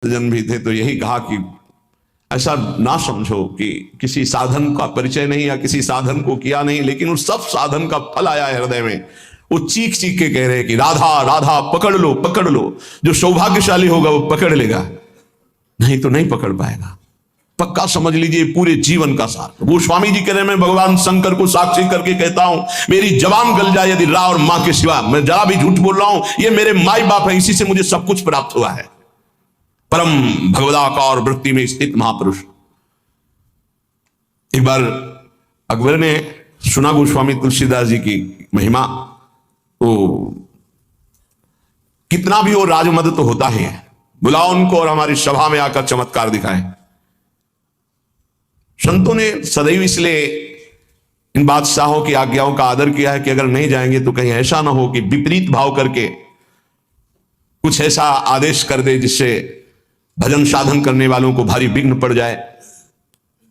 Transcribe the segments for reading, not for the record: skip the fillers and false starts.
जन भी थे तो यही कहा कि ऐसा ना समझो कि किसी साधन का परिचय नहीं या किसी साधन को किया नहीं, लेकिन उस सब साधन का फल आया है हृदय में। वो चीख चीख के कह रहे हैं कि राधा राधा पकड़ लो पकड़ लो। जो सौभाग्यशाली होगा वो पकड़ लेगा, नहीं तो नहीं पकड़ पाएगा। पक्का समझ लीजिए पूरे जीवन का सार। गोस्वामी जी कह रहे हैं, मैं भगवान शंकर को साक्षी करके कहता हूं, मेरी जबान गल जाए यदि रा और मां के सिवा, मैं जरा भी झूठ बोल रहा हूं, ये मेरे माई बाप है, इसी से मुझे सब कुछ प्राप्त हुआ है। परम भगवदाकार वृत्ति में स्थित महापुरुष। एक बार अकबर ने सुना गोस्वामी तुलसीदास जी की महिमा, तो कितना भी हो राजमद तो होता ही है, बुलाओ उनको और हमारी सभा में आकर चमत्कार दिखाएं। संतों ने सदैव इसलिए इन बादशाहों की आज्ञाओं का आदर किया है कि अगर नहीं जाएंगे तो कहीं ऐसा ना हो कि विपरीत भाव करके कुछ ऐसा आदेश कर दे जिससे भजन साधन करने वालों को भारी विघ्न पड़ जाए।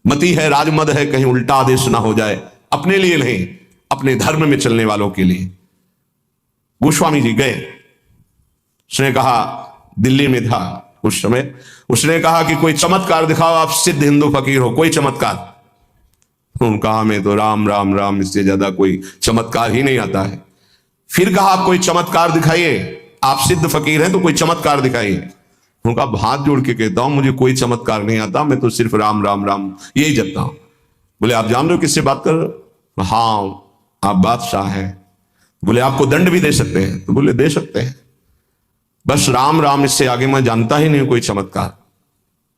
मति है, राजमद है, कहीं उल्टा आदेश ना हो जाए, अपने लिए नहीं अपने धर्म में चलने वालों के लिए। गोस्वामी जी गए, उसने कहा, दिल्ली में था उस समय, उसने कहा कि कोई चमत्कार दिखाओ, आप सिद्ध हिंदू फकीर हो, कोई चमत्कार। उन्होंने कहा, मैं तो राम राम राम, इससे ज्यादा कोई चमत्कार ही नहीं आता है। फिर कहा, आप कोई चमत्कार दिखाइए, आप सिद्ध फकीर हैं तो कोई चमत्कार दिखाइए। उनका हाथ जोड़ के कहता हूं, मुझे कोई चमत्कार नहीं आता, मैं तो सिर्फ राम राम राम यही जपता हूं। बोले, आप जान रहे हो किससे बात कर रहे हो? हाँ, आप बादशाह हैं। बोले, आपको दंड भी दे सकते हैं? तो बोले, दे सकते हैं, बस राम राम, इससे आगे मैं जानता ही नहीं कोई चमत्कार।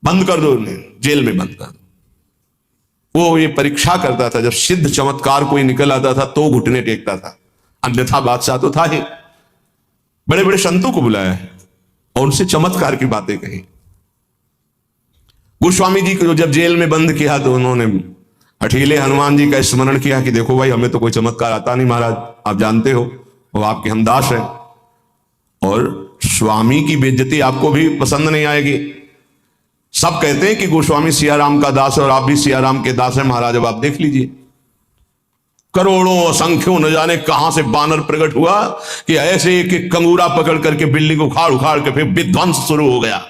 बंद कर दो उन्हें, जेल में बंद कर दो। वो ये परीक्षा करता था, जब सिद्ध चमत्कार कोई निकल आता था तो घुटने टेकता था, अन्यथा बादशाह तो था ही। बड़े बड़े संतों को बुलाया और उनसे चमत्कार की बातें कही। गोस्वामी जी को जब जेल में बंद किया तो उन्होंने हठीले हनुमान जी का स्मरण किया कि देखो भाई, हमें तो कोई चमत्कार आता नहीं महाराज, आप जानते हो वो आपके हम दास हैं, और स्वामी की बेइज्जती आपको भी पसंद नहीं आएगी। सब कहते हैं कि गोस्वामी सियाराम का दास है और आप भी सियाराम के दास हैं महाराज। अब आप देख लीजिए, करोड़ों असंख्यों न जाने कहां से बानर प्रकट हुआ कि ऐसे एक एक कंगूरा पकड़ करके बिल्डिंग को उखाड़ उखाड़ के फिर विध्वंस शुरू हो गया।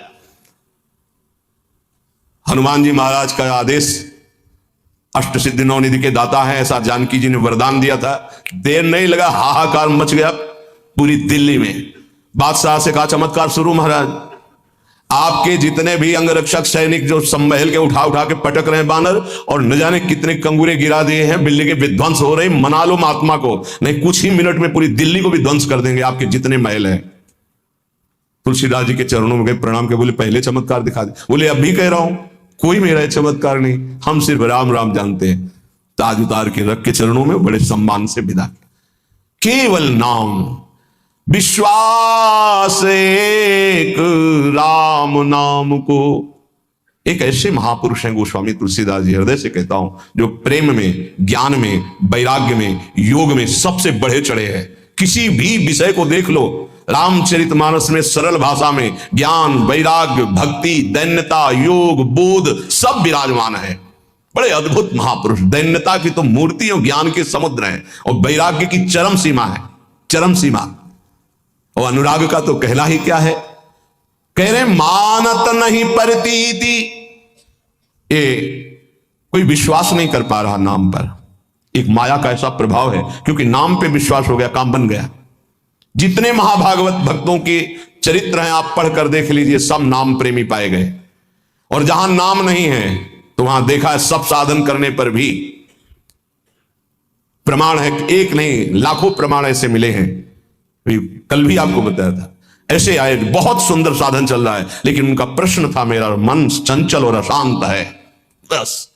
हनुमान जी महाराज का आदेश, अष्ट सिद्धि नौ निधि के दाता है, ऐसा जानकी जी ने वरदान दिया था। देर नहीं लगा, हाहाकार मच गया पूरी दिल्ली में। बादशाह से कहा, चमत्कार शुरू महाराज, आपके जितने भी अंगरक्षक सैनिक जो संभल के उठा उठा के पटक रहे हैं बानर, और न जाने कितने कंगूरे गिरा दिए हैं, बिल्ली के विध्वंस हो रहे, मना लो महात्मा को, नहीं कुछ ही मिनट में पूरी दिल्ली को भी ध्वंस कर देंगे, आपके जितने महल हैं। तुलसीदास जी के चरणों में गए, प्रणाम के बोले, पहले चमत्कार दिखा दे। बोले, अब भी कह रहा हूं, कोई मेरा चमत्कार नहीं, हम सिर्फ राम राम जानते हैं। ताज उतार के रख के चरणों में बड़े सम्मान से विदा, केवल नाम विश्वास एक राम नाम को। एक ऐसे महापुरुष हैं गोस्वामी तुलसीदास जी, हृदय से कहता हूं, जो प्रेम में, ज्ञान में, वैराग्य में, योग में सबसे बढ़े चढ़े हैं। किसी भी विषय को देख लो, रामचरितमानस में सरल भाषा में ज्ञान, वैराग्य, भक्ति, दैन्यता, योग, बोध सब विराजमान है। बड़े अद्भुत महापुरुष। दैन्यता की तो मूर्ति और ज्ञान के समुद्र है, और वैराग्य की चरम सीमा है, चरम सीमा। और अनुराग का तो कहना ही क्या है। कह रहे, मानत नहीं परतीति, ये कोई विश्वास नहीं कर पा रहा नाम पर। एक माया का ऐसा प्रभाव है, क्योंकि नाम पे विश्वास हो गया, काम बन गया। जितने महाभागवत भक्तों के चरित्र हैं आप पढ़कर देख लीजिए, सब नाम प्रेमी पाए गए। और जहां नाम नहीं है तो वहां देखा है, सब साधन करने पर भी प्रमाण है, एक नहीं लाखों प्रमाण ऐसे मिले हैं। कल भी आपको बताया था, ऐसे आए, बहुत सुंदर साधन चल रहा है, लेकिन उनका प्रश्न था, मेरा मन चंचल और अशांत है। बस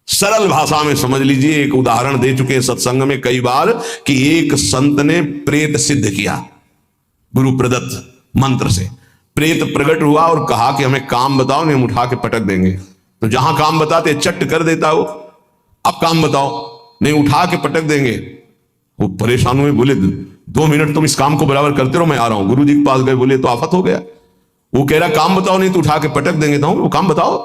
सरल भाषा में समझ लीजिए। एक उदाहरण दे चुके हैं सत्संग में कई बार, कि एक संत ने प्रेत सिद्ध किया, गुरु प्रदत्त मंत्र से प्रेत प्रकट हुआ और कहा कि हमें काम बताओ, नहीं हम उठा के पटक देंगे। तो जहां काम बताते चट कर देता वो, अब काम बताओ, नहीं उठा के पटक देंगे। वो परेशान हुए, बोले 2 मिनट तुम इस काम को बराबर करते रहो, मैं आ रहा हूं। गुरु जी के पास गए, बोले तो आफत हो गया। वो कह रहा काम बताओ, नहीं तो उठा के पटक देंगे। तो वो काम बताओ,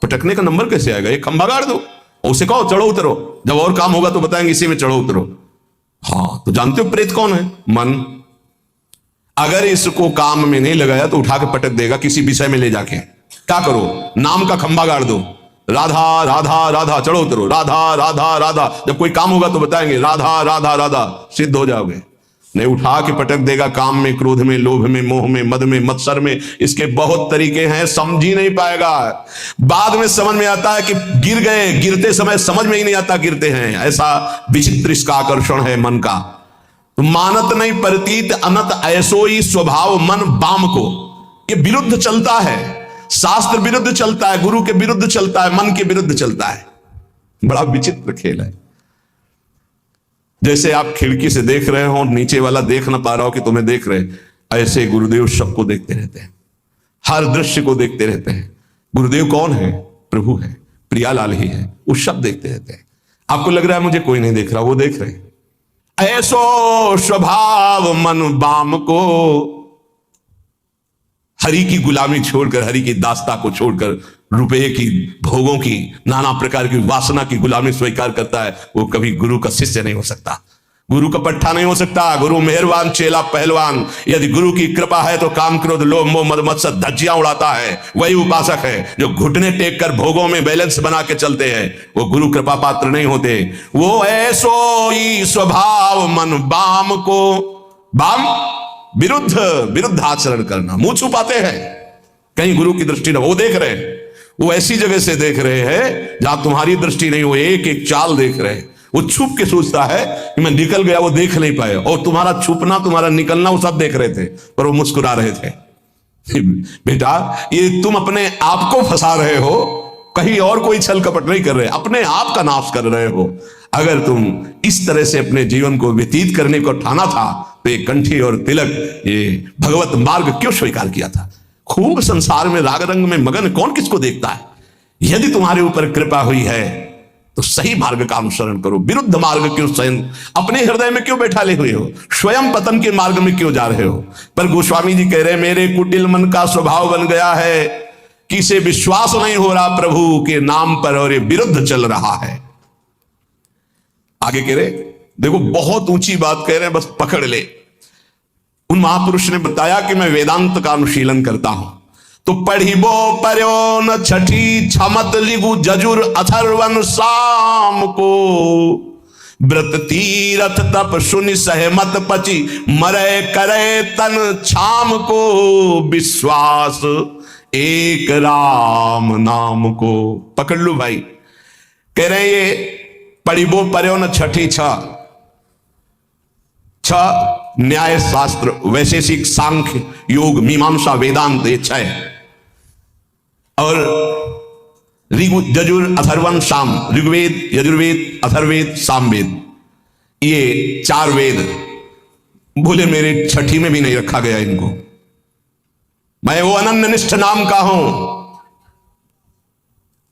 पटकने का नंबर कैसे आएगा, एक खंभा गाड़ दो, उसे कहो चढ़ो उतरो, जब और काम होगा तो बताएंगे इसी में चढ़ो उतरो। हाँ, तो जानते हो प्रेत कौन है? मन। अगर इसको काम में नहीं लगाया तो उठा के पटक देगा किसी विषय में ले जाके। क्या करो, नाम का खंभा गाड़ दो, राधा राधा राधा, चढ़ो उतरो, राधा राधा राधा। जब कोई काम होगा तो बताएंगे राधा राधा राधा, सिद्ध हो जाओगे। नहीं उठा के पटक देगा काम में, क्रोध में, लोभ में, मोह में, मद में, मत्सर में। इसके बहुत तरीके हैं, समझ ही नहीं पाएगा। बाद में समझ में आता है कि गिर गए, गिरते समय समझ में ही नहीं आता गिरते हैं। ऐसा विचित्र इसका आकर्षण है मन का। तो मानत नहीं प्रतीत अनत ऐसो ही स्वभाव मन बाम को। ये विरुद्ध चलता है, शास्त्र विरुद्ध चलता है, गुरु के विरुद्ध चलता है, मन के विरुद्ध चलता है। बड़ा विचित्र खेल है। जैसे आप खिड़की से देख रहे हो, नीचे वाला देख ना पा रहा हो कि तुम्हें देख रहे, ऐसे गुरुदेव सबको देखते रहते हैं, हर दृश्य को देखते रहते हैं। गुरुदेव कौन है? प्रभु है, प्रियालाल ही है, वो सब देखते रहते हैं। आपको लग रहा है मुझे कोई नहीं देख रहा, वो देख रहे हैं। ऐसो स्वभाव मन बाम को, हरि की गुलामी छोड़कर, हरि की दास्ता को छोड़कर, रुपये की, भोगों की, नाना प्रकार की वासना की गुलामी स्वीकार करता है, वो कभी गुरु का शिष्य नहीं हो सकता, गुरु का पट्टा नहीं हो सकता। गुरु मेहरबान, चेला पहलवान। यदि गुरु की कृपा है तो काम, क्रोध, लोभ, मोह, मद, मत्सर धज्जियां उड़ाता है, वही उपासक है। जो घुटने टेक कर भोगों में बैलेंस बना के चलते हैं, वो गुरु कृपा पात्र नहीं होते। वो ऐसो ही स्वभाव मन बाम को, बाम विरुद्ध आचरण करना, मुंह छुपाते हैं, कहीं गुरु की दृष्टि ना। वो देख रहे हैं, वो ऐसी जगह से देख रहे हैं जहां तुम्हारी दृष्टि नहीं, वो एक एक चाल देख रहे हैं। वो छुप के सोचता है कि मैं निकल गया, वो देख नहीं पाए, और तुम्हारा छुपना, तुम्हारा निकलना वो सब देख रहे थे, पर वो मुस्कुरा रहे थे। बेटा, ये तुम अपने आप को फंसा रहे हो, कहीं और कोई छल कपट नहीं कर रहे, अपने आप का नाश कर रहे हो। अगर तुम इस तरह से अपने जीवन को व्यतीत करने को ठाना था तो ये कंठी और तिलक, ये भगवत मार्ग क्यों स्वीकार किया था? खूब संसार में राग रंग में मगन कौन किसको देखता है? यदि तुम्हारे ऊपर कृपा हुई है तो सही मार्ग का अनुसरण करो, विरुद्ध मार्ग क्यों स्वयं अपने हृदय में क्यों बैठा ले हुए हो? स्वयं पतन के मार्ग में क्यों जा रहे हो? पर गोस्वामी जी कह रहे हैं, मेरे कुटिल मन का स्वभाव बन गया है कि इसे विश्वास नहीं हो रहा प्रभु के नाम पर, और ये विरुद्ध चल रहा है। आगे कह रहे, देखो बहुत ऊंची बात कह रहे हैं, बस पकड़ ले। उन महापुरुष ने बताया कि मैं वेदांत का अनुशीलन करता हूं, तो पढ़िबो पर्यो न छठी छमत लिगु जजुर अथर्वन शाम को, व्रत तीरथ तप सुनि सहमत पची मरे करे तन छाम को, विश्वास एक राम नाम को। पकड़ लो भाई, कह रहे ये पढ़िबो पर्यो न छठी छ न्याय शास्त्र, वैशेषिक, सांख्य, योग, मीमांसा, वेदांत, ये छह, और ऋगु यजुर अथर्वण साम, ऋग्वेद, यजुर्वेद, अथर्वेद, सामवेद, ये चार वेद। बोले मेरे छठी में भी नहीं रखा गया इनको, मैं वो अनन्य निष्ठ नाम का हूं।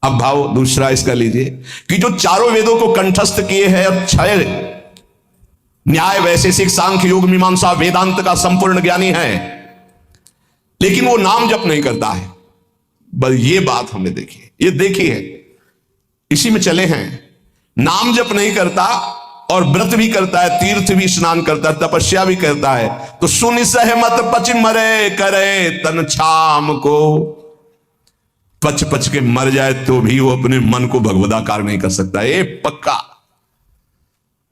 अब भाव दूसरा इसका लीजिए कि जो चारों वेदों को कंठस्थ किए हैं और छह न्याय, वैशेषिक, सांख्य, योग, मीमांसा, वेदांत का संपूर्ण ज्ञानी है, लेकिन वो नाम जप नहीं करता है। बस ये बात हमने देखी, ये देखी है, इसी में चले हैं। नाम जप नहीं करता और व्रत भी करता है, तीर्थ भी स्नान करता है, तपस्या भी करता है, तो सुनि सहमत पच मरे करे तन छाम को। पच पच के मर जाए तो भी वो अपने मन को भगवदाकार नहीं कर सकता, ये पक्का।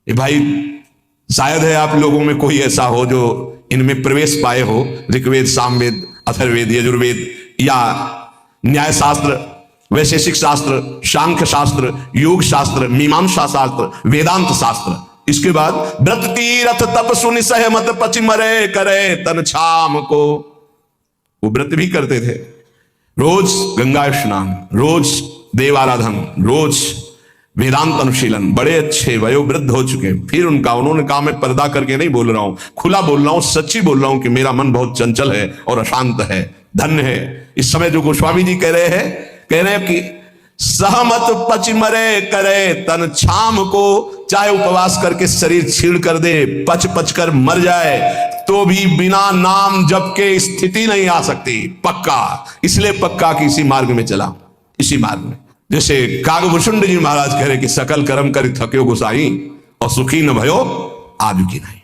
ये भाई शायद है आप लोगों में कोई ऐसा हो जो इनमें प्रवेश पाए हो, ऋग्वेद, सामवेद, अथर्वेद, यजुर्वेद, या न्याय शास्त्र, वैशेषिक शास्त्र, सांख्य शास्त्र, योग शास्त्र, मीमांसा शास्त्र, वेदांत शास्त्र। इसके बाद व्रत तीरथ तप सुनि सहमत पच मरे करे तन छाम को। वो व्रत भी करते थे, रोज गंगा स्नान, रोज देव आराधन, रोज वेदांत अनुशीलन, बड़े अच्छे वयोवृद्ध हो चुके। फिर उन्होंने कहा, मैं पर्दा करके नहीं बोल रहा हूं, खुला बोल रहा हूं, सच्ची बोल रहा हूं कि मेरा मन बहुत चंचल है और अशांत है, धन्य है। इस समय जो गोस्वामी जी कह रहे हैं कि सहमत पच मरे करे तन छाम को, चाहे उपवास करके शरीर छीड़ कर दे, पच पच कर मर जाए, तो भी बिना नाम जप के स्थिति नहीं आ सकती, पक्का। इसलिए पक्का कि इसी मार्ग में चला, इसी मार्ग में। जैसे कागभूषुंड जी महाराज कह रहे कि सकल कर्म कर थक्यो गोसाई, और सुखी न भयो आज की नहीं,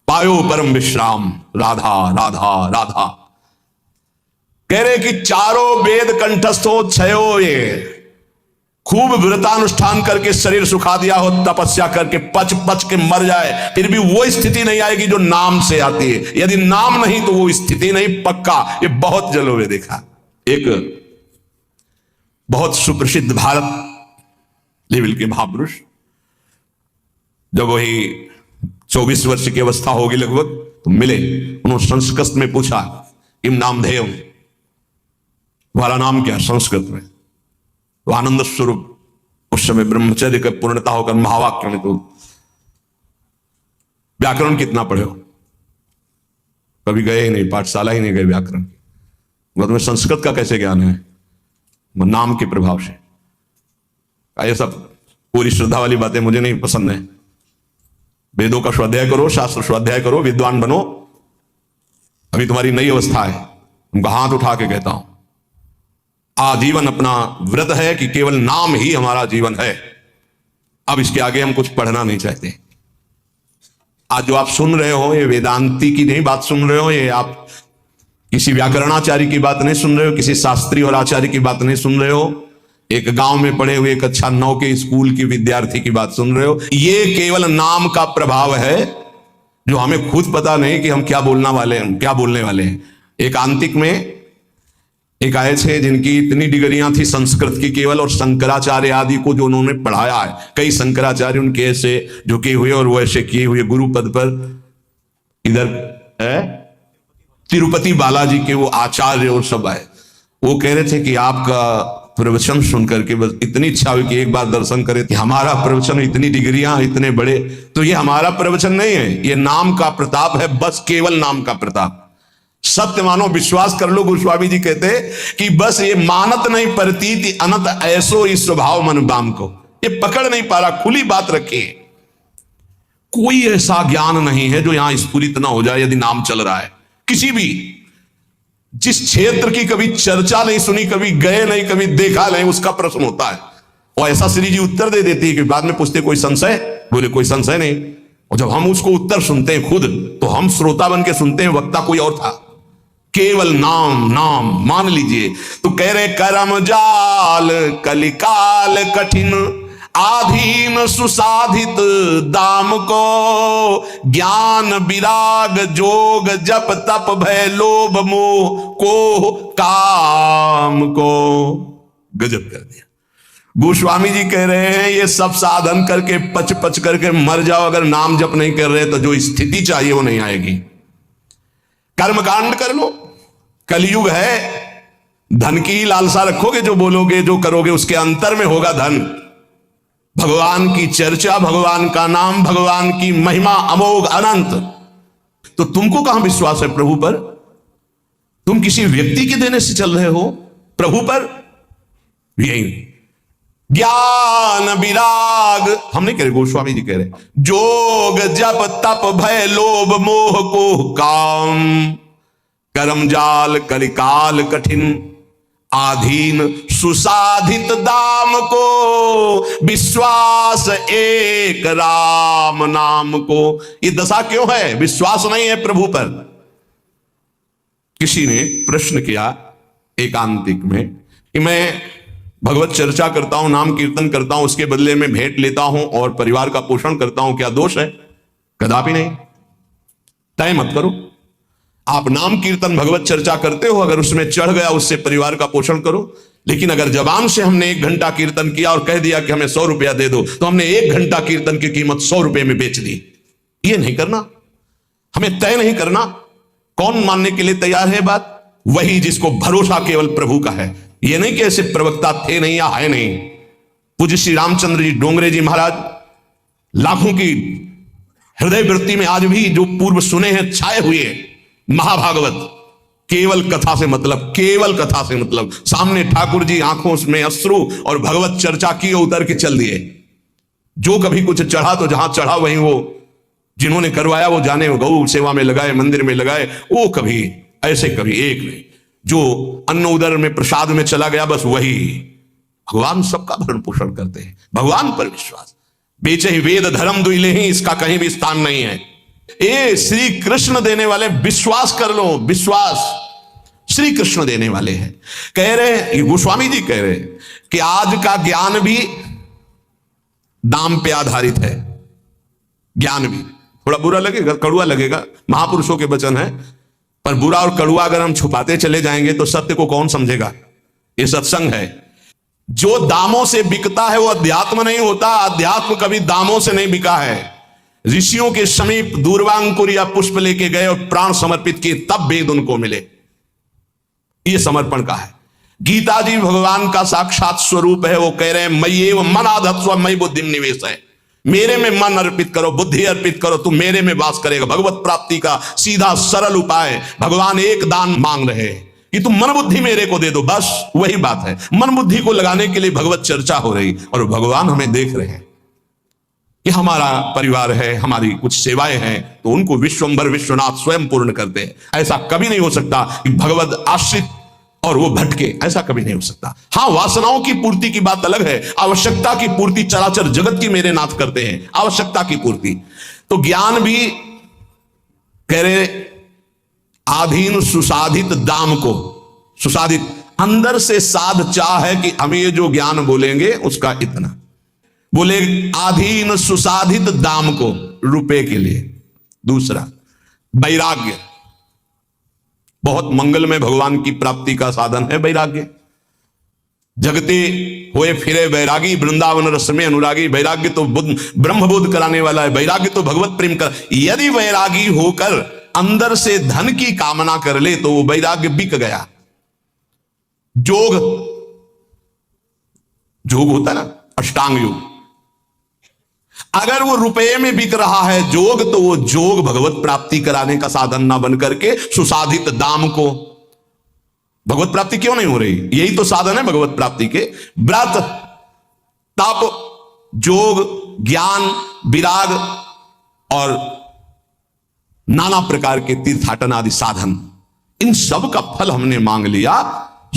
पायो परम विश्राम राधा राधा राधा। कह रहे कि चारों वेद कंठस्थ हो, छयो ये खूब व्रतानुष्ठान करके शरीर सुखा दिया हो, तपस्या करके पच पच के मर जाए, फिर भी वो स्थिति नहीं आएगी जो नाम से आती है। यदि नाम नहीं तो वो स्थिति नहीं, पक्का। ये बहुत जगहों में देखा। एक बहुत सुप्रसिद्ध भारत लेवल के महापुरुष, जब वही 24 वर्ष की अवस्था होगी लगभग, तो मिले। उन्होंने संस्कृत में पूछा, किम नामधेय, तुम्हारा नाम क्या संस्कृत में? तो आनंद स्वरूप उस समय ब्रह्मचर्य का पूर्णता होकर महावाक्य में, तो व्याकरण कितना पढ़े हो? कभी गए ही नहीं, पाठशाला ही नहीं गए व्याकरण की। तुम्हें संस्कृत का कैसे ज्ञान है? नाम के प्रभाव से। ये सब पूरी श्रद्धा वाली बातें मुझे नहीं पसंद है। वेदों का स्वाध्याय करो, शास्त्र स्वाध्याय करो, विद्वान बनो। अभी तुम्हारी नई अवस्था है, तुमको हाथ उठा के कहता हूं, आजीवन अपना व्रत है कि केवल नाम ही हमारा जीवन है। अब इसके आगे हम कुछ पढ़ना नहीं चाहते। आज जो आप सुन रहे हो, ये वेदांती की नहीं बात सुन रहे हो, ये आप किसी व्याकरणाचार्य की बात नहीं सुन रहे हो, किसी शास्त्री और आचार्य की बात नहीं सुन रहे हो, एक गांव में पढ़े हुए कक्षा 9 के स्कूल की विद्यार्थी की बात सुन रहे हो। ये केवल नाम का प्रभाव है, जो हमें खुद पता नहीं कि हम क्या बोलने वाले हैं। एक आंतिक में एक आए थे जिनकी इतनी डिग्रियां थी संस्कृत की केवल, और शंकराचार्य आदि को जो उन्होंने पढ़ाया है, कई शंकराचार्य उनके ऐसे झुके हुए और वो ऐसे किए हुए गुरु पद पर, इधर है तिरुपति बालाजी के वो आचार्य और सब आए। वो कह रहे थे कि आपका प्रवचन सुनकर के बस इतनी इच्छा हुई कि एक बार दर्शन करें। कि हमारा प्रवचन, इतनी डिग्रियां, इतने बड़े, तो ये हमारा प्रवचन नहीं है, ये नाम का प्रताप है, बस केवल नाम का प्रताप। सत्य मानो, विश्वास कर लो। गोस्वामी जी कहते कि बस ये मानत नहीं प्रतीति अनंत ऐसो इस स्वभाव मन बाम को, ये पकड़ नहीं पा रहा। खुली बात रखी, कोई ऐसा ज्ञान नहीं है जो यहां स्फुरित ना हो जाए यदि नाम चल रहा है। किसी भी जिस क्षेत्र की कभी चर्चा नहीं सुनी, कभी गए नहीं, कभी देखा नहीं, उसका प्रश्न होता है और ऐसा श्री जी उत्तर दे देती है कि बाद में पूछते कोई संशय? बोले कोई संशय नहीं। और जब हम उसको उत्तर सुनते हैं खुद, तो हम श्रोता बन के सुनते हैं, वक्ता कोई और था। केवल नाम नाम मान लीजिए। तो कह रहे करम जाल कलिकाल कठिन, आधीन सुसाधित दाम को, ज्ञान विराग जोग जप तप भय लोभ मोह को काम को। गजब कर दिया। गोस्वामी जी कह रहे हैं ये सब साधन करके पच पच करके मर जाओ, अगर नाम जप नहीं कर रहे तो जो स्थिति चाहिए वो नहीं आएगी। कर्मकांड कर लो, कलयुग है, धन की लालसा रखोगे, जो बोलोगे जो करोगे उसके अंतर में होगा धन। भगवान की चर्चा, भगवान का नाम, भगवान की महिमा अमोघ अनंत। तो तुमको कहां विश्वास है प्रभु पर? तुम किसी व्यक्ति के देने से चल रहे हो, प्रभु पर यही ज्ञान विराग हम नहीं कह रहे, गोस्वामी जी कह रहे जोग जप तप भय लोभ मोह को काम, कर्म जाल कलिकाल कठिन, आधीन सुसाधित दाम को, विश्वास एक राम नाम को। ये दशा क्यों है? विश्वास नहीं है प्रभु पर। किसी ने प्रश्न किया एकांतिक में कि मैं भगवत चर्चा करता हूं, नाम कीर्तन करता हूं, उसके बदले में भेंट लेता हूं और परिवार का पोषण करता हूं, क्या दोष है? कदापि नहीं। तय मत करो। आप नाम कीर्तन भगवत चर्चा करते हो, अगर उसमें चढ़ गया उससे परिवार का पोषण करो। लेकिन अगर जबान से हमने 1 घंटा कीर्तन किया और कह दिया कि हमें 100 रुपया दे दो, तो हमने 1 घंटा कीर्तन की कीमत 100 रुपये में बेच दी। ये नहीं करना, हमें तय नहीं करना। कौन मानने के लिए तैयार है बात? वही जिसको भरोसा केवल प्रभु का है। ये नहीं कि ऐसे प्रवक्ता थे नहीं या है नहीं। पूज्य श्री रामचंद्र जी डोंगरे जी महाराज लाखों की हृदय वृत्ति में आज भी जो पूर्व सुने हैं छाए हुए महाभागवत, केवल कथा से मतलब, केवल कथा से मतलब। सामने ठाकुर जी आंखों में अश्रु और भगवत चर्चा की, उतर के चल दिए। जो कभी कुछ चढ़ा तो जहां चढ़ा वहीं वो जिन्होंने करवाया वो जाने, वो गौ सेवा में लगाए, मंदिर में लगाए, वो कभी ऐसे कभी एक नहीं। जो अन्न उदर में प्रसाद में चला गया बस वही। भगवान सबका भरण पोषण करते हैं। भगवान पर विश्वास, बेचे ही वेद धर्म दुइले ही, इसका कहीं भी स्थान नहीं है। ए श्री कृष्ण देने वाले, विश्वास कर लो, विश्वास। श्री कृष्ण देने वाले हैं। कह रहे हैं, गोस्वामी जी कह रहे हैं कि आज का ज्ञान भी दाम पे आधारित है। ज्ञान भी थोड़ा बुरा लगेगा, कड़ुआ लगेगा, महापुरुषों के वचन है, पर बुरा और कड़ुआ अगर हम छुपाते चले जाएंगे तो सत्य को कौन समझेगा। ये सत्संग है। जो दामों से बिकता है वो अध्यात्म नहीं होता। अध्यात्म कभी दामों से नहीं बिका है। ऋषियों के समीप दूर्वांकुर या पुष्प लेके गए और प्राण समर्पित किए, तब वेद उनको मिले। ये समर्पण का है। गीता जी भगवान का साक्षात स्वरूप है। वो कह रहे हैं मय्येव मनाधत्स्व मयि बुद्धि निवेश है। मेरे में मन अर्पित करो, बुद्धि अर्पित करो, तुम मेरे में वास करेगा। भगवत प्राप्ति का सीधा सरल उपाय। भगवान एक दान मांग रहे हैं कि तुम मन बुद्धि मेरे को दे दो, बस वही बात है। मन बुद्धि को लगाने के लिए भगवत चर्चा हो रही, और भगवान हमें देख रहे हैं कि हमारा परिवार है, हमारी कुछ सेवाएं हैं, तो उनको विश्वंभर विश्वनाथ स्वयं पूर्ण करते हैं। ऐसा कभी नहीं हो सकता कि भगवत आश्रित और वो भटके, ऐसा कभी नहीं हो सकता। हां, वासनाओं की पूर्ति की बात अलग है। आवश्यकता की पूर्ति चराचर जगत की मेरे नाथ करते हैं, आवश्यकता की पूर्ति। तो ज्ञान भी कह रहे आधीन सुसाधित दाम को, सुसाधित अंदर से साध चाह है कि हम ये जो ज्ञान बोलेंगे उसका इतना बोले, आधीन सुसाधित दाम को, रुपए के लिए। दूसरा वैराग्य, बहुत मंगल में भगवान की प्राप्ति का साधन है वैराग्य। जगते हुए फिरे वैरागी, वृंदावन रस में अनुरागी। वैराग्य तो ब्रह्मबोध कराने वाला है। वैराग्य तो भगवत प्रेम कर। यदि वैरागी होकर अंदर से धन की कामना कर ले तो वो वैराग्य बिक गया। जोग, जोग होता है ना, अष्टांग योग, अगर वो रुपये में बिक रहा है जोग, तो वो जोग भगवत प्राप्ति कराने का साधन ना बन करके सुसाधित दाम को, भगवत प्राप्ति क्यों नहीं हो रही? यही तो साधन है भगवत प्राप्ति के। व्रत, तप, जोग, ज्ञान, विराग और नाना प्रकार के तीर्थाटन आदि साधन, इन सब का फल हमने मांग लिया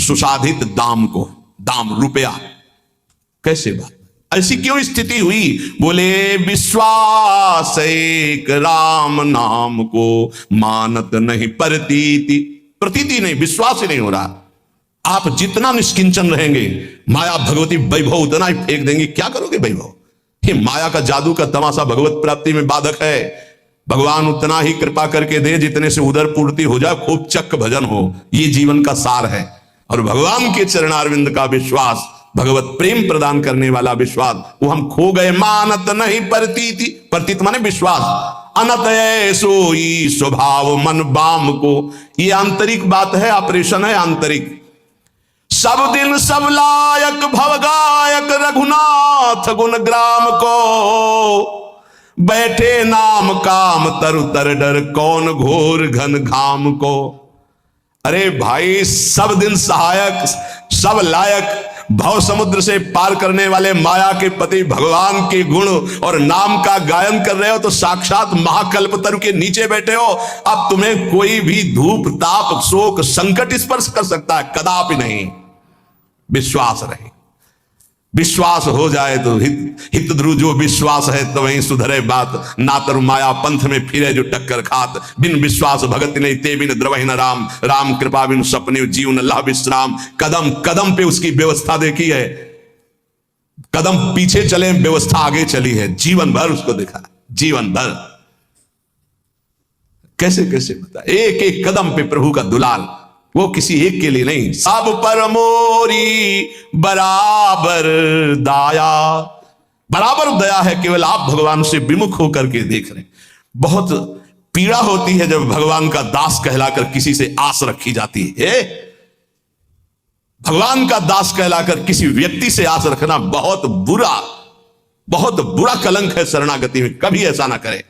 सुसाधित दाम को। दाम रुपया, कैसे बात, ऐसी क्यों स्थिति हुई? बोले विश्वास एक राम नाम को मानत नहीं प्रतीति। प्रतीति नहीं, विश्वास ही नहीं हो रहा। आप जितना निष्किंचन रहेंगे, माया भगवती वैभव उतना ही फेंक देंगे। क्या करोगे वैभव? ये माया का जादू का तमाशा भगवत प्राप्ति में बाधक है। भगवान उतना ही कृपा करके दे जितने से उदर पूर्ति हो जाए, खूब चक्क भजन हो। ये जीवन का सार है। और भगवान के चरणारविंद का विश्वास, भगवत प्रेम प्रदान करने वाला विश्वास, वो हम खो गए। मानत नहीं प्रतीति, प्रतीत माने विश्वास। अनत सोई स्वभाव मन बाम को, ये आंतरिक बात है, ऑपरेशन है आंतरिक। सब दिन सब लायक भवगायक रघुनाथ गुण ग्राम को, बैठे नाम काम तरु तर डर कौन घोर घन घाम को। अरे भाई, सब दिन सहायक, सब लायक, भव समुद्र से पार करने वाले माया के पति भगवान के गुण और नाम का गायन कर रहे हो, तो साक्षात महाकल्प तरु के नीचे बैठे हो। अब तुम्हें कोई भी धूप ताप शोक संकट स्पर्श कर सकता है? कदापि नहीं। विश्वास रहे, विश्वास हो जाए तो हित ध्रुव जो विश्वास है तो वहीं सुधरे बात। ना तरु माया पंथ में फिरे जो टक्कर खात, बिन विश्वास भगत नहीं ते बिन द्रवहि न राम। राम कृपा बिन सपने जीवन अल्लाह विश्राम। कदम कदम पे उसकी व्यवस्था देखी है। कदम पीछे चले, व्यवस्था आगे चली है। जीवन भर उसको देखा, जीवन भर। कैसे कैसे बता, एक एक कदम पे प्रभु का दुलाल, वो किसी एक के लिए नहीं। सब पर मोरी बराबर दया, बराबर दया है, केवल आप भगवान से विमुख होकर के देख रहे हैं। बहुत पीड़ा होती है जब भगवान का दास कहलाकर किसी से आस रखी जाती है। भगवान का दास कहलाकर किसी व्यक्ति से आस रखना बहुत बुरा कलंक है शरणागति में। कभी ऐसा ना करें।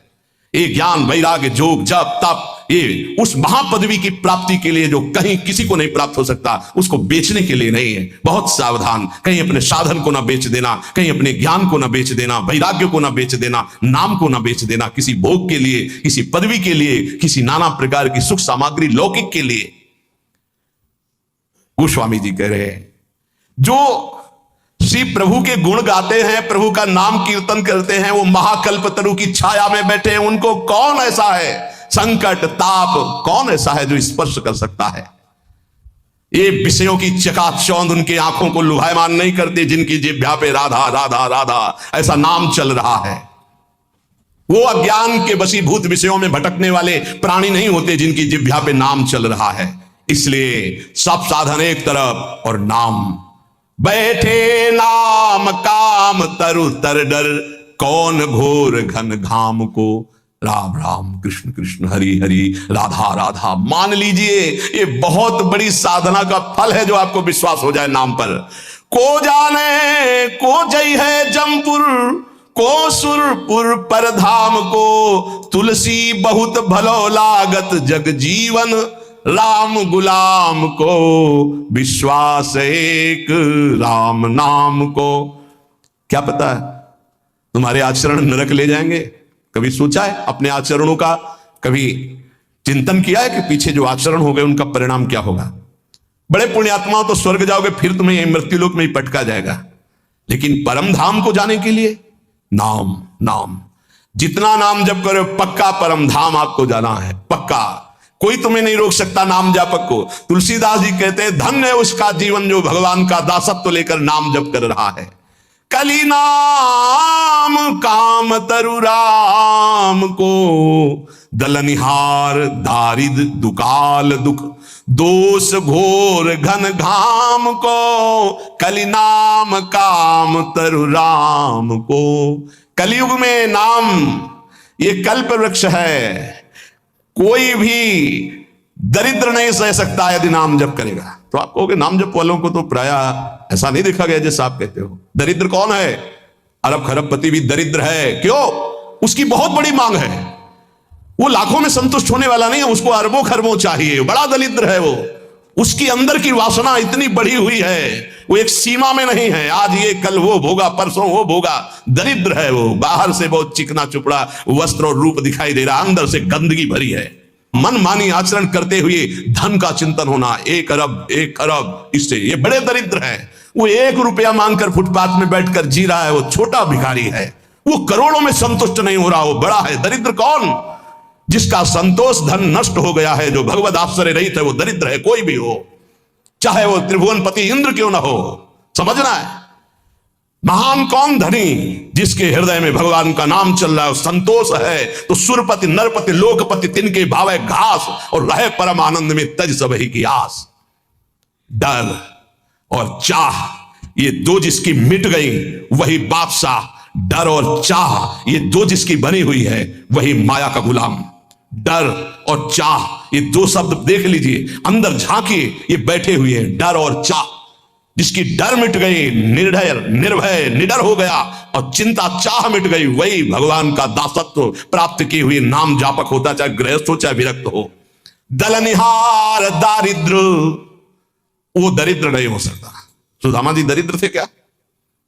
ये ज्ञान वैराग्य जोग जप तप, ये उस महापदवी की प्राप्ति के लिए जो कहीं किसी को नहीं प्राप्त हो सकता, उसको बेचने के लिए नहीं है। बहुत सावधान, कहीं अपने साधन को ना बेच देना, कहीं अपने ज्ञान को ना बेच देना, वैराग्य को ना बेच देना, नाम को ना बेच देना, किसी भोग के लिए, किसी पदवी के लिए, किसी नाना प्रकार की सुख सामग्री लौकिक के लिए। गोस्वामी जी कह रहे हैं, जो श्री प्रभु के गुण गाते हैं, प्रभु का नाम कीर्तन करते हैं, वो महाकल्प तरु की छाया में बैठे हैं। उनको कौन ऐसा है, संकट ताप कौन ऐसा है जो स्पर्श कर सकता है? ये विषयों की चकाचौंध उनकी आंखों को लुभायमान नहीं करते, जिनकी जिह्वा पे राधा राधा राधा ऐसा नाम चल रहा है। वो अज्ञान के वशीभूत विषयों में भटकने वाले प्राणी नहीं होते जिनकी जिह्वा पे नाम चल रहा है। इसलिए सब साधन एक तरफ और नाम। बैठे नाम काम तरु तर डर, कौन घोर घन घाम को। राम राम कृष्ण कृष्ण हरि हरि राधा राधा। मान लीजिए ये बहुत बड़ी साधना का फल है जो आपको विश्वास हो जाए नाम पर। को जाने को जय है जमपुर, को सुरपुर पर धाम को। तुलसी बहुत भलो लागत जग जीवन, राम गुलाम को विश्वास एक राम नाम को। क्या पता है तुम्हारे आचरण नरक ले जाएंगे? कभी सोचा है अपने आचरणों का? कभी चिंतन किया है कि पीछे जो आचरण हो गए उनका परिणाम क्या होगा? बड़े पुण्यात्माओं तो स्वर्ग जाओगे, फिर तुम्हें मृत्युलोक में ही पटका जाएगा। लेकिन परम धाम को जाने के लिए नाम नाम, जितना नाम जप करो पक्का परम धाम आपको जाना है, पक्का। कोई तुम्हें नहीं रोक सकता नाम जापक को। तुलसीदास जी कहते हैं धन्य है उसका जीवन जो भगवान का दासत्व लेकर नाम जप कर रहा है। कली नाम काम तरु राम को, दलनिहार दारिद दुकाल दुख, दोष घोर घन घाम को। कली नाम काम तरु राम को। कलयुग में नाम ये कल्प वृक्ष है। कोई भी दरिद्र नहीं सह सकता यदि नाम जप करेगा। तो आप कहोगे नाम जप वालों को तो प्राय ऐसा नहीं देखा गया जैसा आप कहते हो। दरिद्र कौन है? अरब खरबपति भी दरिद्र है। क्यों? उसकी बहुत बड़ी मांग है। वो लाखों में संतुष्ट होने वाला नहीं है, उसको अरबों खरबों चाहिए। बड़ा दरिद्र है वो। उसकी अंदर की वासना इतनी बढ़ी हुई है, वो एक सीमा में नहीं है। आज ये कल वो भोगा, परसों वो भोगा। दरिद्र है वो। बाहर से बहुत चिकना चुपड़ा वस्त्र और रूप दिखाई दे रहा, अंदर से गंदगी भरी है। मनमानी आचरण करते हुए धन का चिंतन होना, 1 अरब 1 खरब, इससे ये बड़े दरिद्र हैं। वो 1 रुपया मांगकर फुटपाथ में बैठकर जी रहा है, वो छोटा भिखारी है। वो करोड़ों में संतुष्ट नहीं हो रहा, वो बड़ा है। दरिद्र कौन? जिसका संतोष धन नष्ट हो गया है, जो भगवद आश्रय रहित है, वो दरिद्र है। कोई भी हो, चाहे वो त्रिभुवनपति इंद्र क्यों ना हो। समझना है महान कौन? धनी, जिसके हृदय में भगवान का नाम चल रहा है, संतोष है। तो सुरपति नरपति लोकपति तिनके भावे घास, और रहे परम आनंद में तज सबही की आस। डर और चाह ये दो जिसकी मिट गई वही बादशाह। डर और चाह ये दो जिसकी बनी हुई है वही माया का गुलाम। डर और चाह ये दो शब्द देख लीजिए, अंदर झांकिए, ये बैठे हुए हैं। डर और चाह, जिसकी डर मिट गई, निर्भय निर्भय निडर हो गया, और चिंता चाह मिट गई, वही भगवान का दासत्व प्राप्त किए हुए नाम जापक होता, चाहे गृहस्थ हो चाहे विरक्त हो। दलनिहार दारिद्र, वो दरिद्र नहीं हो सकता। सुदामा जी दरिद्र थे क्या?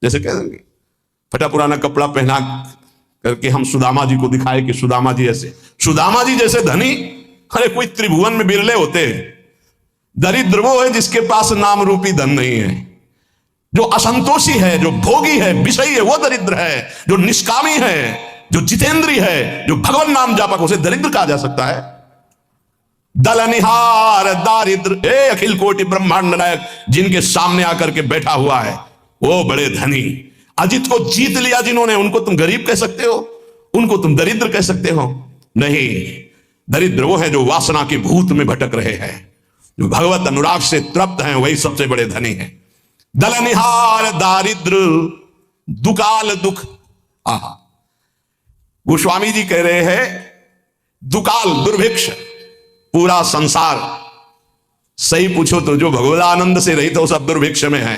जैसे कह देंगे फटा पुराना कपड़ा पहना करके हम सुदामा जी को दिखाए कि सुदामा जी ऐसे। सुदामा जी जैसे धनी अरे कोई त्रिभुवन में बिरले होते हैं। दरिद्र वो है जिसके पास नाम रूपी धन नहीं है, जो असंतोषी है, जो भोगी है, विषयी है, वो दरिद्र है। जो निष्कामी है, जो जितेंद्रीय है, जो भगवान नाम जापक, उसे दरिद्र कहा जा सकता है। दलनिहार दारिद्र, हे अखिल कोटि ब्रह्मांड नायक, जिनके सामने आकर के बैठा हुआ है वो बड़े धनी। अजित को जीत लिया जिन्होंने, उनको तुम गरीब कह सकते हो? उनको तुम दरिद्र कह सकते हो? नहीं, दरिद्र वो है जो वासना के भूत में भटक रहे हैं, जो भगवत अनुराग से तृप्त हैं, वही सबसे बड़े धनी हैं। दलनिहार दारिद्र दुकाल दुख। आहा, गोस्वामी जी कह रहे हैं दुकाल दुर्भिक्ष, पूरा संसार सही पूछो तो जो भगवदानंद से रहित हो सब दुर्भिक्ष में है।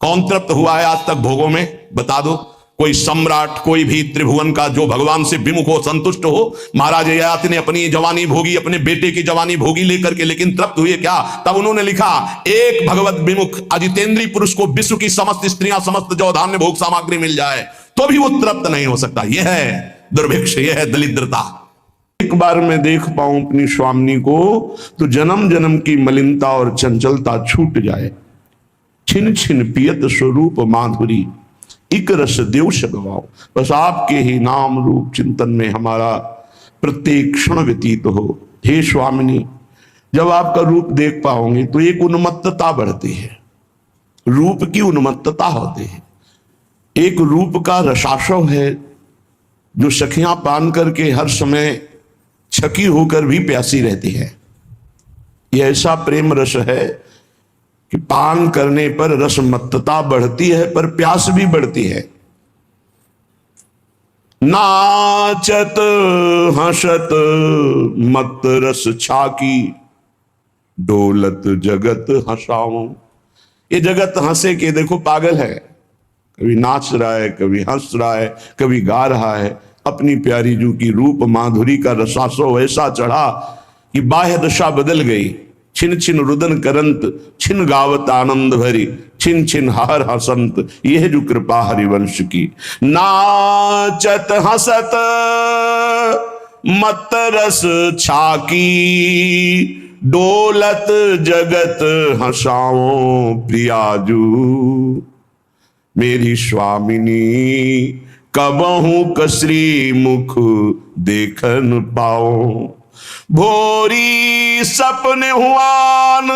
कौन तृप्त हुआ है आज तक भोगों में? बता दो। कोई सम्राट, कोई भी त्रिभुवन का जो भगवान से विमुख हो, संतुष्ट हो। महाराज ययाति ने अपनी जवानी भोगी, अपने बेटे की जवानी भोगी लेकर के, लेकिन तृप्त हुए क्या? तब उन्होंने लिखा एक भगवत विमुख अजितेंद्रीय पुरुष को विश्व की समस्त स्त्रियां, समस्त जौधान्य भोग सामग्री मिल जाए तो भी वो तृप्त नहीं हो सकता। यह है दुर्भिक्ष, यह है दरिद्रता। एक बार मैं देख पाऊं अपनी स्वामिनी को तो जन्म जन्म की मलिनता और चंचलता छूट जाए। छिन छिन पियत स्वरूप माधुरी, इक रस देवश गवाओ। बस आपके ही नाम रूप चिंतन में हमारा प्रत्येक क्षण व्यतीत हो। हे स्वामिनी, जब आपका रूप देख पाओगे तो एक उन्मत्तता बढ़ती है, रूप की उन्मत्तता होती है। एक रूप का रसाशव है जो सखियां पान करके हर समय छकी होकर भी प्यासी रहती है। यह ऐसा प्रेम रस है कि पान करने पर रसमत्तता बढ़ती है पर प्यास भी बढ़ती है। नाचत हंसत मत रस छाकी, डोलत जगत हंसाऊं। ये जगत हंसे के देखो पागल है, कभी नाच रहा है, कभी हंस रहा है, कभी गा रहा है। अपनी प्यारी जू की रूप माधुरी का रसासो ऐसा चढ़ा कि बाह्य दशा बदल गई। छिन छिन रुदन करंत, छिन गावत आनंद भरी, छिन छिन हर हसंत, यह जो कृपा हरिवंश की। नाचत हसत मत रस छाकी, डोलत जगत हंसाओ प्रियाजू। मेरी स्वामिनी कबहू कसरी मुख देखन पाओ। भोरी सपने हुआन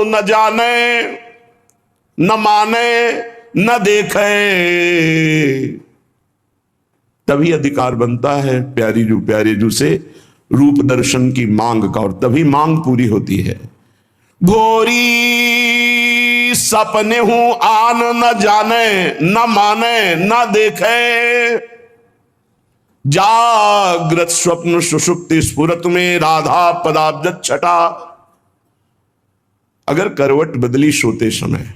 न जाने, न माने न देखे। तभी अधिकार बनता है प्यारी जू प्यारे जू से रूप दर्शन की मांग का, और तभी मांग पूरी होती है। भोरी सपने हूं आन न जाने, न माने न देखे। जागृत स्वप्न सुषुप्ति स्फुरत में राधा पदाब्ज छटा। अगर करवट बदली सोते समय,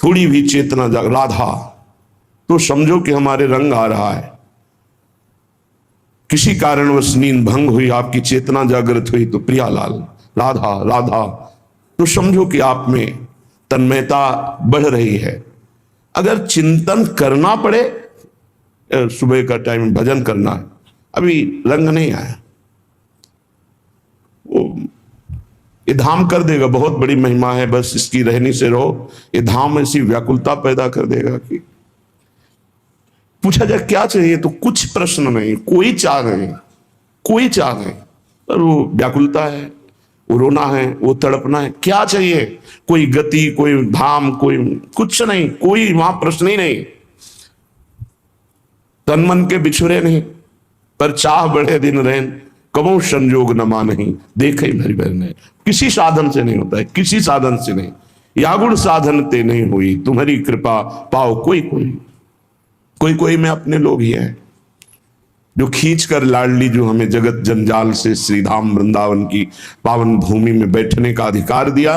थोड़ी भी चेतना जाग राधा, तो समझो कि हमारे रंग आ रहा है। किसी कारणवश नींद भंग हुई, आपकी चेतना जागृत हुई, तो प्रियालाल राधा राधा, तो समझो कि आप में तन्मयता बढ़ रही है। अगर चिंतन करना पड़े, सुबह का टाइम भजन करना है, अभी रंग नहीं आया, वो ये धाम कर देगा। बहुत बड़ी महिमा है, बस इसकी रहनी से रहो। ये धाम ऐसी व्याकुलता पैदा कर देगा कि पूछा जाए क्या चाहिए तो कुछ प्रश्न नहीं, कोई चाह नहीं, कोई चाह नहीं, पर वो व्याकुलता है, वो रोना है, वो तड़पना है। क्या चाहिए? कोई गति, कोई धाम, कोई कुछ नहीं, कोई वहां प्रश्न ही नहीं। तन मन के बिछुरे नहीं, पर चाह बढ़े दिन रहन, कबो संजोग न मानहि, देखे भरी भर ने। किसी साधन से नहीं होता है, किसी साधन से नहीं। यागुण साधन ते नहीं हुई, तुम्हारी कृपा पाओ कोई कोई। कोई कोई में अपने लोग ही हैं जो खींच कर लाडली जो हमें जगत जंजाल से श्रीधाम वृंदावन की पावन भूमि में बैठने का अधिकार दिया,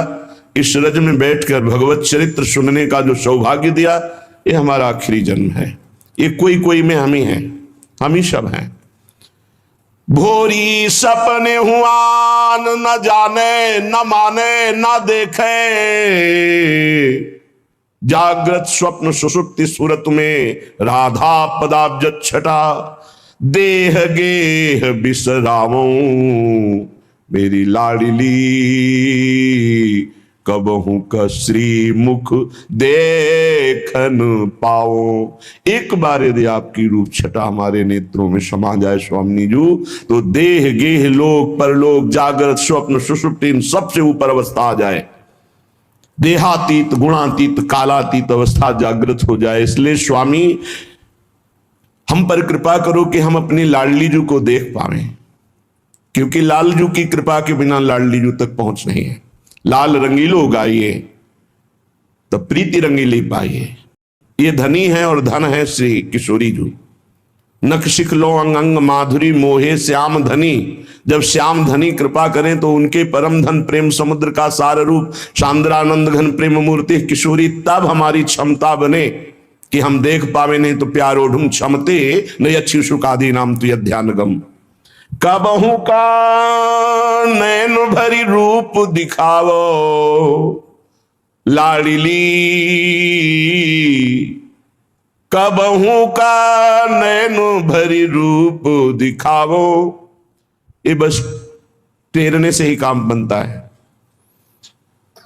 इस रज में बैठकर भगवत चरित्र सुनने का जो सौभाग्य दिया, ये हमारा आखिरी जन्म है। ये कोई कोई में हम ही हैं, हम ही सब हैं। भोरी सपने हुआन न जाने, न माने न देखे। जागृत स्वप्न सुषुप्ति सूरत में राधा पदाब्ज छटा। देह गेह बिसरावो मेरी लाडली, कबहू कसरी मुख देखन पाओ। एक बार यदि आपकी रूप छटा हमारे नेत्रों में समा जाए स्वामी जू, तो देह गेह लोक परलोक जागृत स्वप्न सुषुप्ति इन सबसे ऊपर अवस्था आ जाए। देहातीत गुणातीत कालातीत अवस्था जागृत हो जाए। इसलिए स्वामी हम पर कृपा करो कि हम अपनी लाडली जू को देख पावे, क्योंकि लालजू की कृपा के बिना लाडली जू तक पहुंच नहीं है। लाल रंगीलो गाइए तो प्रीति रंगीली पाइए। ये धनी है और धन है श्री किशोरी जू। नख शिखलो अंग अंग माधुरी मोहे श्याम धनी। जब श्याम धनी कृपा करें तो उनके परम धन प्रेम समुद्र का सार रूप सांद्रानंद घन प्रेम मूर्ति किशोरी तब हमारी क्षमता बने कि हम देख पावे। नहीं तो प्यारो ढूंढ क्षमते नहीं अच्छी सुखादि नाम तु ध्यान गम। कबहू का नैन भरी रूप दिखावो लाडली, कबहू का नैन भरी रूप दिखावो। ये बस टेरने से ही काम बनता है।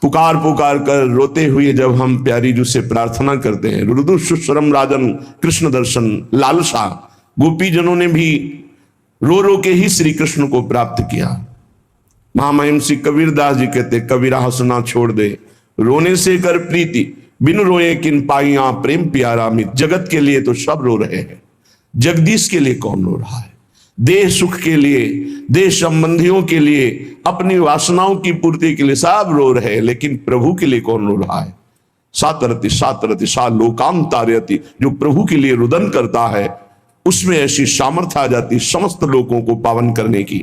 पुकार पुकार कर रोते हुए जब हम प्यारी जू से प्रार्थना करते हैं, रुदु सुस्वरम राजन कृष्ण दर्शन लालसा। गोपी जनों ने भी रो रो के ही श्री कृष्ण को प्राप्त किया। महामहिम श्री कबीरदास जी कहते, कबीरा हंसना छोड़ दे, रोने से कर प्रीति, बिन रोए किन पाइया प्रेम प्यारा मित। जगत के लिए तो सब रो रहे हैं, जगदीश के लिए कौन रो रहा है? देह सुख के लिए, देह संबंधियों के लिए, अपनी वासनाओं की पूर्ति के लिए सब रो रहे हैं, लेकिन प्रभु के लिए कौन रो रहा है? सातरति सातरति सा लोकाम तारयति, जो प्रभु के लिए रुदन करता है उसमें ऐसी सामर्थ्य आ जाती समस्त लोगों को पावन करने की।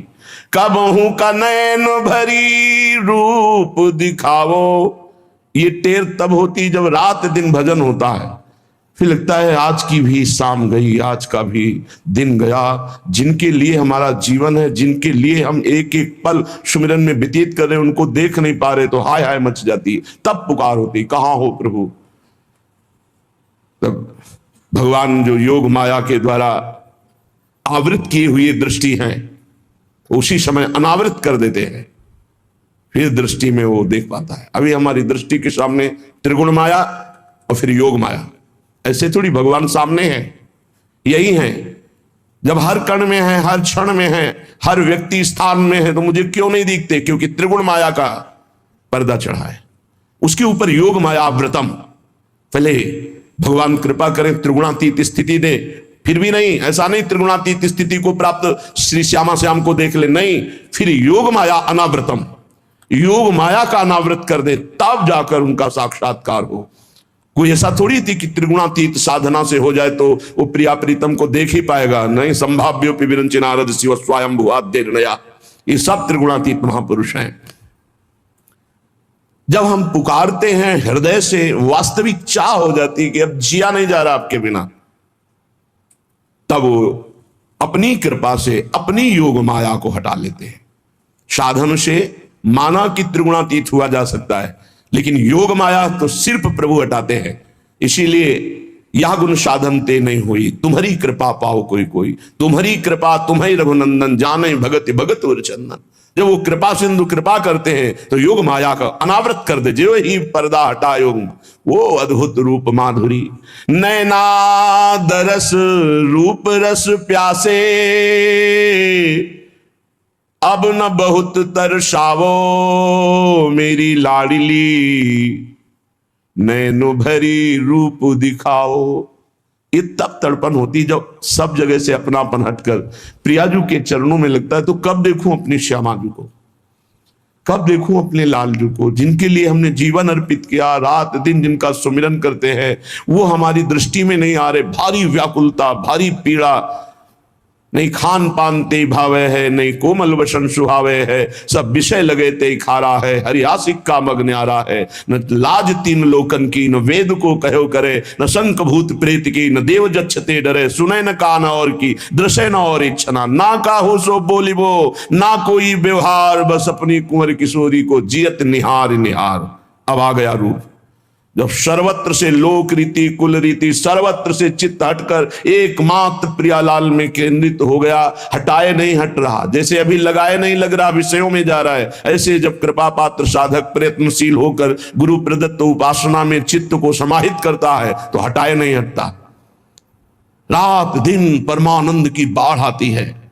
कबहू का नैन भरी रूप दिखावो, ये टेर तब होती जब रात दिन भजन होता है, फिर लगता है आज की भी शाम गई, आज का भी दिन गया। जिनके लिए हमारा जीवन है, जिनके लिए हम एक एक पल सुमिरन में व्यतीत कर रहे हैं, उनको देख नहीं पा रहे तो हाय हाय मच जाती। तब पुकार होती, कहां हो प्रभु? तब भगवान जो योग माया के द्वारा आवृत किए हुए दृष्टि हैं, उसी समय अनावृत कर देते हैं, फिर दृष्टि में वो देख पाता है। अभी हमारी दृष्टि के सामने त्रिगुण माया और फिर योग माया, ऐसे थोड़ी भगवान सामने है, यही है। जब हर कण में है, हर क्षण में है, हर व्यक्ति स्थान में है, तो मुझे क्यों नहीं दिखते? क्योंकि त्रिगुण माया का पर्दा चढ़ा है, उसके ऊपर योग माया आवृतम। पहले भगवान कृपा करें, त्रिगुणातीत स्थिति दे, फिर भी नहीं, ऐसा नहीं त्रिगुणातीत स्थिति को प्राप्त श्री श्यामा श्याम को देख ले, नहीं, फिर योग माया अनावृतम, योग माया का अनावृत कर दे, तब जाकर उनका साक्षात्कार हो। कोई ऐसा थोड़ी थी कि त्रिगुणातीत साधना से हो जाए तो वो प्रिया प्रीतम को देख ही पाएगा, नहीं। संभाव्योपि विरंचि नारद शिव स्वयं भुआद्य नया, ये सब त्रिगुणातीत महापुरुष हैं। जब हम पुकारते हैं हृदय से, वास्तविक चाह हो जाती कि अब जिया नहीं जा रहा आपके बिना, तब वो अपनी कृपा से अपनी योग माया को हटा लेते हैं। साधन से माना कि त्रिगुणातीत हुआ जा सकता है, लेकिन योग माया तो सिर्फ प्रभु हटाते हैं। इसीलिए यह गुण साधन ते नहीं हुई, तुम्हारी कृपा पाओ कोई कोई, तुम्हारी कृपा तुम्हें रघुनंदन, जाने भगत भगत और चंदन। जब वो कृपा सिंधु कृपा करते हैं तो योग माया का अनावृत कर दे, जो ही पर्दा हटा योग, वो अद्भुत रूप माधुरी। नैना दरस रूप रस प्यासे, अब न बहुत तरसावो मेरी लाडली, नैनो भरी रूप दिखाओ। ये तब तड़पन होती जब सब जगह से अपनापन हटकर प्रियाजू के चरणों में लगता है, तो कब देखूं अपनी श्यामाजू को, कब देखूं अपने लालजू को, जिनके लिए हमने जीवन अर्पित किया, रात दिन जिनका सुमिरन करते हैं, वो हमारी दृष्टि में नहीं आ रहे। भारी व्याकुलता, भारी पीड़ा, नहीं खान पान ते भावे है, नहीं कोमल वसन सुहावे है, सब विषय लगे ते खारा है, हरियासिक का मग न्यारा है। न लाज तीन लोकन की, न वेद को कहो करे, न शंख भूत प्रेत की, न देव जच्छते डरे, सुने न कान और की, दृश्य न और इच्छना, ना का हो सो बोलिबो, ना कोई व्यवहार, बस अपनी कुंवर किशोरी को जियत निहार निहार। अब आ गया रूप, जब सर्वत्र से लोक रीति कुल रीति सर्वत्र से चित्त हटकर एकमात्र प्रियालाल में केंद्रित हो गया, हटाए नहीं हट रहा, जैसे अभी लगाए नहीं लग रहा, विषयों में जा रहा है। ऐसे जब कृपा पात्र साधक प्रयत्नशील होकर गुरु प्रदत्त उपासना में चित्त को समाहित करता है तो हटाए नहीं हटता। रात दिन परमानंद की बाढ़ आती है।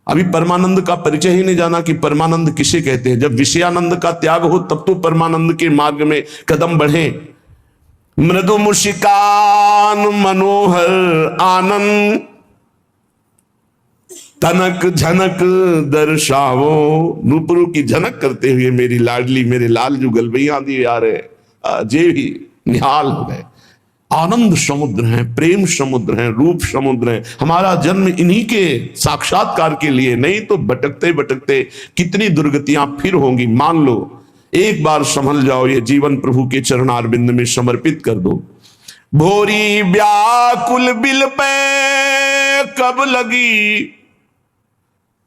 अभी परमानंद का परिचय ही नहीं जाना कि परमानंद किसे कहते हैं। जब विषयानंद का त्याग हो तब तो परमानंद के मार्ग में कदम बढ़े। मृदु मुस्कान मनोहर आनंद, तनक झनक दर्शावो, नूपुरों की झनक करते हुए मेरी लाडली मेरे लाल जो गलबैया दिए आ रहे, जे भी निहाल हो गए। आनंद समुद्र हैं, प्रेम समुद्र हैं, रूप समुद्र हैं। हमारा जन्म इन्हीं के साक्षात्कार के लिए, नहीं तो भटकते भटकते कितनी दुर्गतियां फिर होंगी। मान लो एक बार संभल जाओ, ये जीवन प्रभु के चरणारविंद में समर्पित कर दो। भोरी व्याकुल बिल पे कब लगी,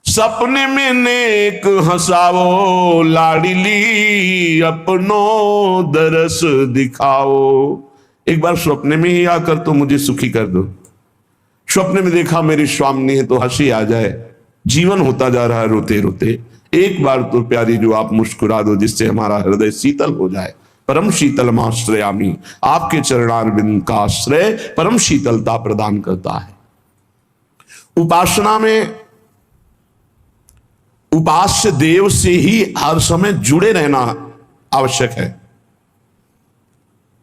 सपने में नेक हंसाओ, लाडली अपनो दरस दिखाओ। एक बार स्वप्न में ही आकर तो मुझे सुखी कर दो। स्वप्न में देखा मेरी स्वामिनी है तो हंसी आ जाए, जीवन होता जा रहा है रोते रोते। एक बार तो प्यारी जो आप मुस्कुरा दो, जिससे हमारा हृदय शीतल हो जाए। परम शीतल आश्रयामी, आपके चरणारविंद का आश्रय परम शीतलता प्रदान करता है। उपासना में उपास्य देव से ही हर समय जुड़े रहना आवश्यक है।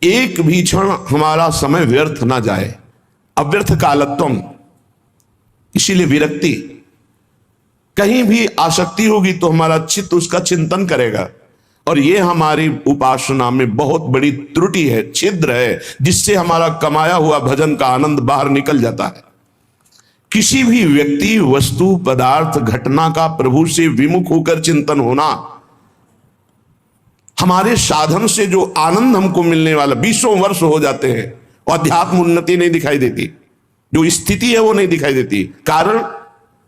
एक भी क्षण हमारा समय व्यर्थ ना जाए, अव्यर्थ कालत्वम। इसीलिए विरक्ति, कहीं भी आसक्ति होगी तो हमारा चित्त उसका चिंतन करेगा, और यह हमारी उपासना में बहुत बड़ी त्रुटि है, छिद्र है, जिससे हमारा कमाया हुआ भजन का आनंद बाहर निकल जाता है। किसी भी व्यक्ति, वस्तु, पदार्थ, घटना का प्रभु से विमुख होकर चिंतन होना, हमारे साधन से जो आनंद हमको मिलने वाला, 20 वर्ष हो जाते हैं और अध्यात्म उन्नति नहीं दिखाई देती, जो स्थिति है वो नहीं दिखाई देती। कारण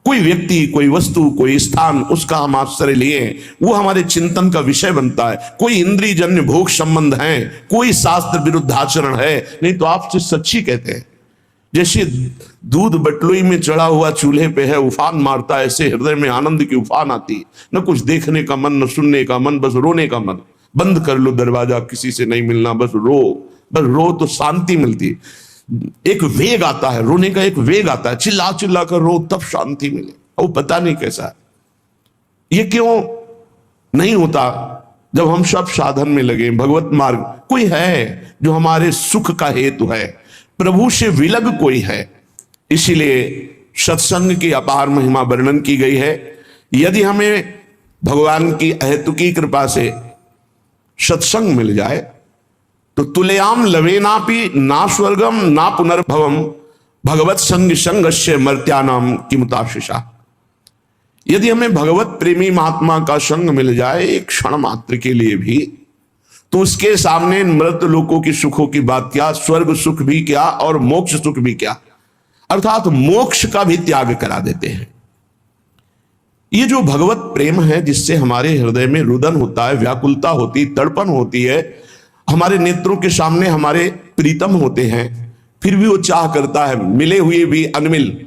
कोई व्यक्ति, कोई वस्तु, कोई स्थान, उसका हम आश्रय लिए, वो हमारे चिंतन का विषय बनता है। कोई इंद्रिय जन्य भोग संबंध है, कोई शास्त्र विरुद्ध आचरण है, नहीं तो आपसे सच्ची कहते हैं। जैसे दूध बटलुई में चढ़ा हुआ चूल्हे पे है, उफान मारता है, ऐसे हृदय में आनंद की उफान आती, न कुछ देखने का मन, न सुनने का मन, बस रोने का मन। बंद कर लो दरवाजा, किसी से नहीं मिलना, बस रो तो शांति मिलती। एक वेग आता है, रोने का एक वेग आता है, चिल्ला चिल्ला कर रो तब शांति मिले। वो पता नहीं कैसा है, ये क्यों नहीं होता। जब हम सब साधन में लगे, भगवत मार्ग, कोई है जो हमारे सुख का हेतु है, प्रभु से विलग कोई है। इसीलिए सत्संग की अपार महिमा वर्णन की गई है। यदि हमें भगवान की अहेतुकी कृपा से सत्संग मिल जाए तो तुलयाम लवेनापि ना स्वर्गम ना पुनर्भवम भगवत संग संगस्य मर्त्यानाम किमुताशिषा। यदि हमें भगवत प्रेमी महात्मा का संग मिल जाए एक क्षण मात्र के लिए भी, तो उसके सामने मृत लोकों की सुखों की बात क्या, स्वर्ग सुख भी क्या और मोक्ष सुख भी क्या, अर्थात मोक्ष का भी त्याग करा देते हैं। ये जो भगवत प्रेम है, जिससे हमारे हृदय में रुदन होता है, व्याकुलता होती, तड़पन होती है, हमारे नेत्रों के सामने हमारे प्रीतम होते हैं, फिर भी वो चाह करता है, मिले हुए भी अनमिल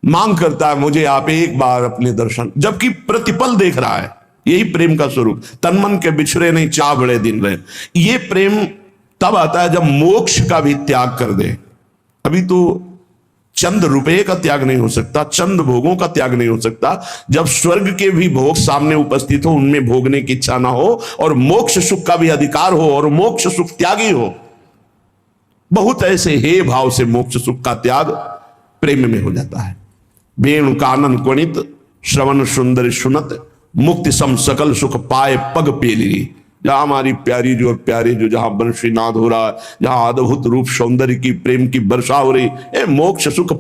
मांग करता है, मुझे आप एक बार अपने दर्शन, जबकि प्रतिपल देख रहा है। यही प्रेम का स्वरूप, तन मन के बिछड़े नहीं, चाह बड़े दिन रहे। ये प्रेम तब आता है जब मोक्ष का भी त्याग कर दे। अभी तो चंद रुपए का त्याग नहीं हो सकता, चंद भोगों का त्याग नहीं हो सकता, जब स्वर्ग के भी भोग सामने उपस्थित हो, उनमें भोगने की इच्छा ना हो, और मोक्ष सुख का भी अधिकार हो, और मोक्ष सुख त्यागी हो। बहुत ऐसे हे भाव से मोक्ष सुख का त्याग प्रेम में हो जाता है। वेणु कानन क्वणित श्रवण सुंदर सुनत मुक्ति सम सकल सुख पाए पग पेली। जहां हमारी प्यारी जो प्यारे जो जहां बंशीनाद हो रहा है, जहां अद्भुत रूप सौंदर्य की प्रेम की वर्षा हो रही है, मोक्ष सुख